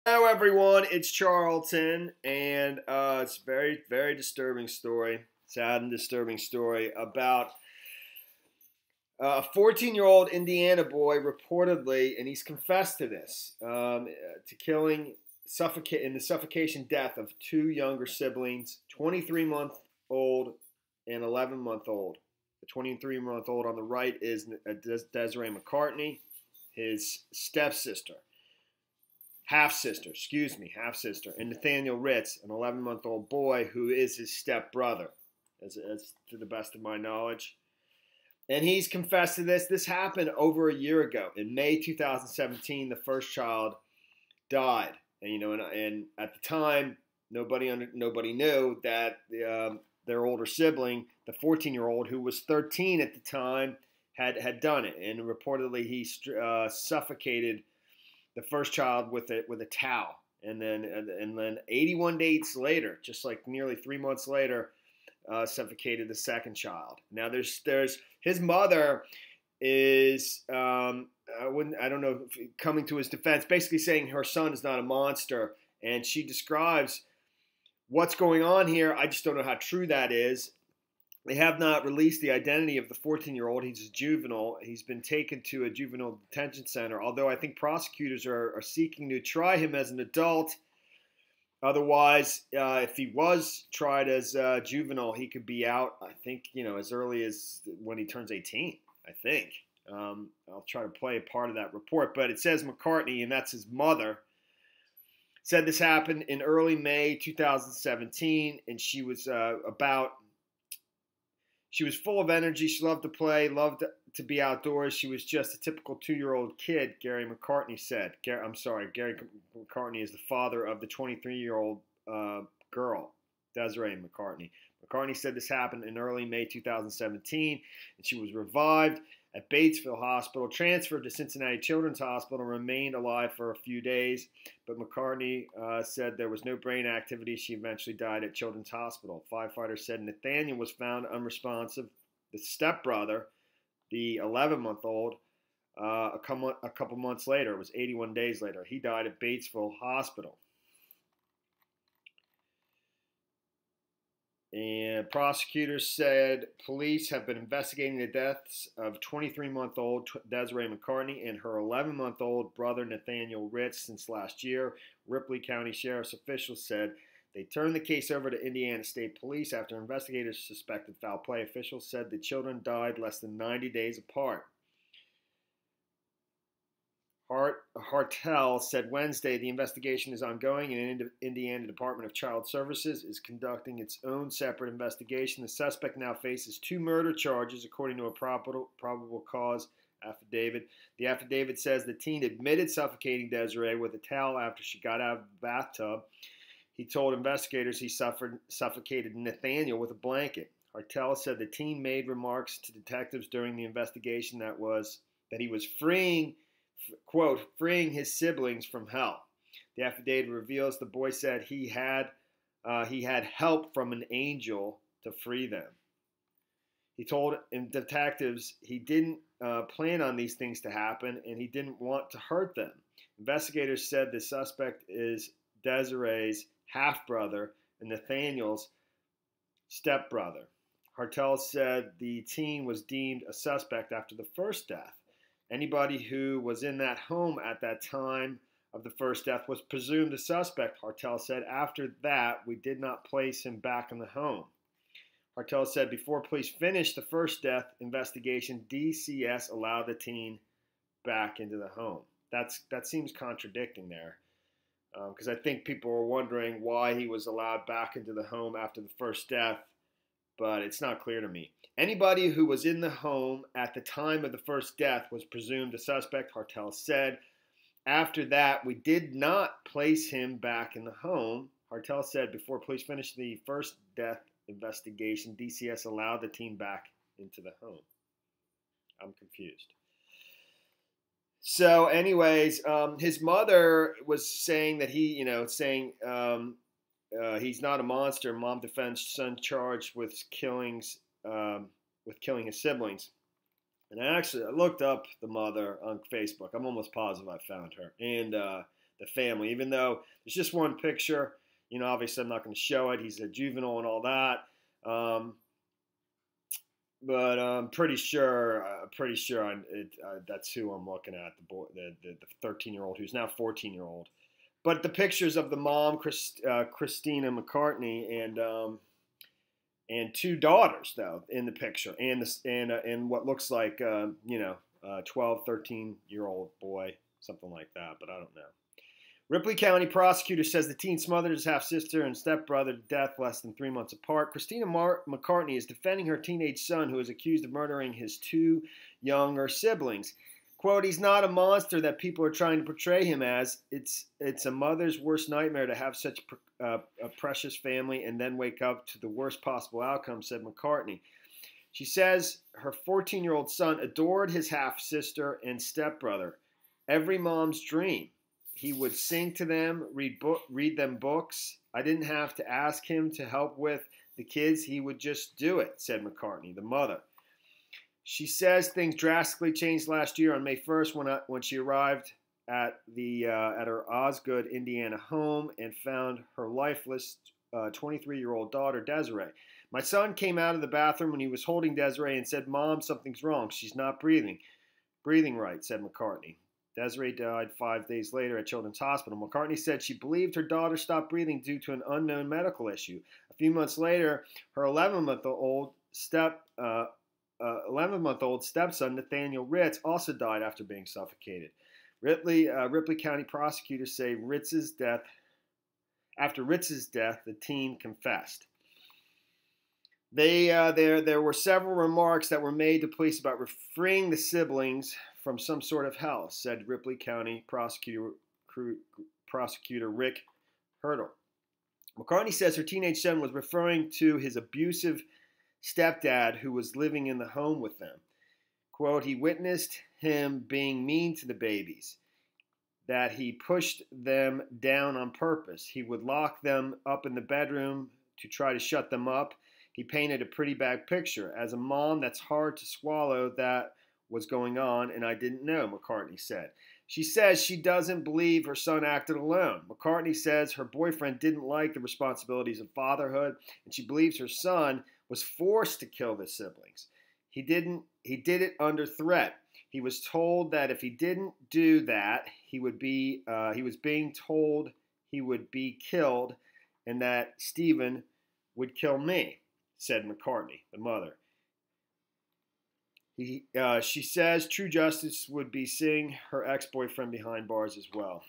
Hello, everyone. It's Charlton, and it's a very, very disturbing story, sad and disturbing story about a 14-year-old Indiana boy reportedly, and he's confessed to this, to killing, in the suffocation death of two younger siblings, 23-month-old and 11-month-old. The 23-month-old on the right is Desiree McCartney, his stepsister. Half-sister, and Nathaniel Ritz, an 11-month-old boy who is his stepbrother, as to the best of my knowledge. And he's confessed to this. This happened over a year ago. In May 2017, the first child died. And at the time, nobody knew that their older sibling, the 14-year-old, who was 13 at the time, had done it. And reportedly, he suffocated the first child with a towel, and then 81 days later, just like nearly 3 months later, suffocated the second child. Now there's his mother is I don't know, coming to his defense, basically saying her son is not a monster, and she describes what's going on here. I just don't know how true that is. They have not released the identity of the 14-year-old. He's a juvenile. He's been taken to a juvenile detention center, although I think prosecutors are seeking to try him as an adult. Otherwise, if he was tried as a juvenile, he could be out, I think, as early as when he turns 18, I think. I'll try to play a part of that report. But it says McCartney, and that's his mother, said this happened in early May 2017, and she was She was full of energy. She loved to play, loved to be outdoors. She was just a typical 2-year-old kid, Gary McCartney said. Gary McCartney is the father of the 23-year-old girl, Desiree McCartney. McCartney said this happened in early May 2017, and she was revived at Batesville Hospital, transferred to Cincinnati Children's Hospital, and remained alive for a few days. But McCartney said there was no brain activity. She eventually died at Children's Hospital. Firefighters said Nathaniel was found unresponsive. The stepbrother, the 11-month-old, a couple months later, it was 81 days later, he died at Batesville Hospital. And prosecutors said police have been investigating the deaths of 23-month-old Desiree McCartney and her 11-month-old brother Nathaniel Ritz since last year. Ripley County Sheriff's officials said they turned the case over to Indiana State Police after investigators suspected foul play. Officials said the children died less than 90 days apart. Hartel said Wednesday the investigation is ongoing, and the Indiana Department of Child Services is conducting its own separate investigation. The suspect now faces 2 murder charges, according to a probable cause affidavit. The affidavit says the teen admitted suffocating Desiree with a towel after she got out of the bathtub. He told investigators he suffocated Nathaniel with a blanket. Hartel said the teen made remarks to detectives during the investigation that he was freeing his siblings from hell. The affidavit reveals the boy said he had help from an angel to free them. He told detectives he didn't plan on these things to happen, and he didn't want to hurt them. Investigators said the suspect is Desiree's half-brother and Nathaniel's stepbrother. Hartel said the teen was deemed a suspect after the first death. Anybody who was in that home at that time of the first death was presumed a suspect, Hartel said. After that, we did not place him back in the home. Hartel said before police finished the first death investigation, DCS allowed the teen back into the home. That seems contradicting there, because I think people were wondering why he was allowed back into the home after the first death, but it's not clear to me. Anybody who was in the home at the time of the first death was presumed a suspect, Hartel said. After that, we did not place him back in the home. Hartel said before police finished the first death investigation, DCS allowed the teen back into the home. I'm confused. So anyways, his mother was saying that he's not a monster. Mom defends son charged with killing his siblings. And I looked up the mother on Facebook. I'm almost positive I found her. And the family. Even though there's just one picture, you know, obviously I'm not going to show it. He's a juvenile and all that. But I'm pretty sure that's who I'm looking at. The boy, the 13-year-old who's now 14-year-old. But the pictures of the mom, Christina McCartney, and two daughters though in the picture, and what looks like 12, 13-year-old boy, something like that. But I don't know. Ripley County prosecutor says the teen smothered his half-sister and stepbrother to death less than 3 months apart. Christina McCartney is defending her teenage son who is accused of murdering his two younger siblings. Quote, he's not a monster that people are trying to portray him as. It's a mother's worst nightmare to have such a precious family and then wake up to the worst possible outcome, said McCartney. She says her 14-year-old son adored his half-sister and stepbrother. Every mom's dream. He would sing to them, read them books. I didn't have to ask him to help with the kids. He would just do it, said McCartney, the mother. She says things drastically changed last year on May 1st when she arrived at her Osgood, Indiana home and found her lifeless 23-year-old daughter, Desiree. My son came out of the bathroom when he was holding Desiree and said, Mom, something's wrong. She's not breathing right, said McCartney. Desiree died 5 days later at Children's Hospital. McCartney said she believed her daughter stopped breathing due to an unknown medical issue. A few months later, her 11-month-old stepson, Nathaniel Ritz, also died after being suffocated. Ripley County prosecutors say after Ritz's death, the teen confessed. There were several remarks that were made to police about freeing the siblings from some sort of hell, said Ripley County prosecutor Rick Hurdle. McCartney says her teenage son was referring to his abusive stepdad who was living in the home with them. Quote, he witnessed him being mean to the babies, that he pushed them down on purpose. He would lock them up in the bedroom to try to shut them up. He painted a pretty bad picture. As a mom, that's hard to swallow that was going on, and I didn't know, McCartney said. She says she doesn't believe her son acted alone. McCartney says her boyfriend didn't like the responsibilities of fatherhood, and she believes her son was forced to kill the siblings. He did it under threat. He was told that if he didn't do that, he was being told he would be killed, and that Stephen would kill me, said McCartney, the mother. She says true justice would be seeing her ex-boyfriend behind bars as well.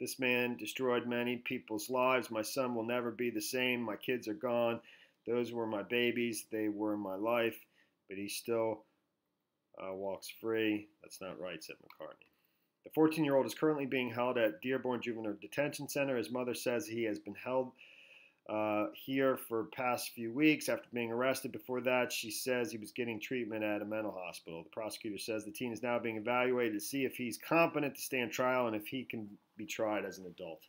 This man destroyed many people's lives. My son will never be the same. My kids are gone. Those were my babies. They were my life. But he still walks free. That's not right, said McCartney. The 14-year-old is currently being held at Dearborn Juvenile Detention Center. His mother says he has been held here for past few weeks after being arrested. Before that, she says he was getting treatment at a mental hospital. The prosecutor says the teen is now being evaluated to see if he's competent to stand trial and if he can be tried as an adult.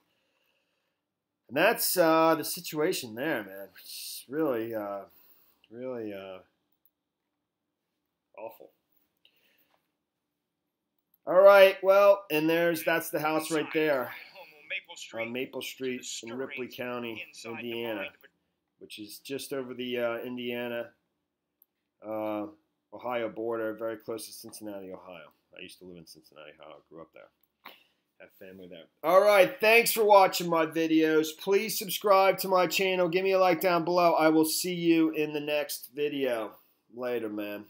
And that's the situation there, man. It's really awful. All right, well, and that's the house right there. On Maple Street in Ripley County, Indiana, which is just over the Indiana-Ohio border, very close to Cincinnati, Ohio. I used to live in Cincinnati, Ohio. I grew up there. Have family there. All right, thanks for watching my videos. Please subscribe to my channel. Give me a like down below. I will see you in the next video. Later, man.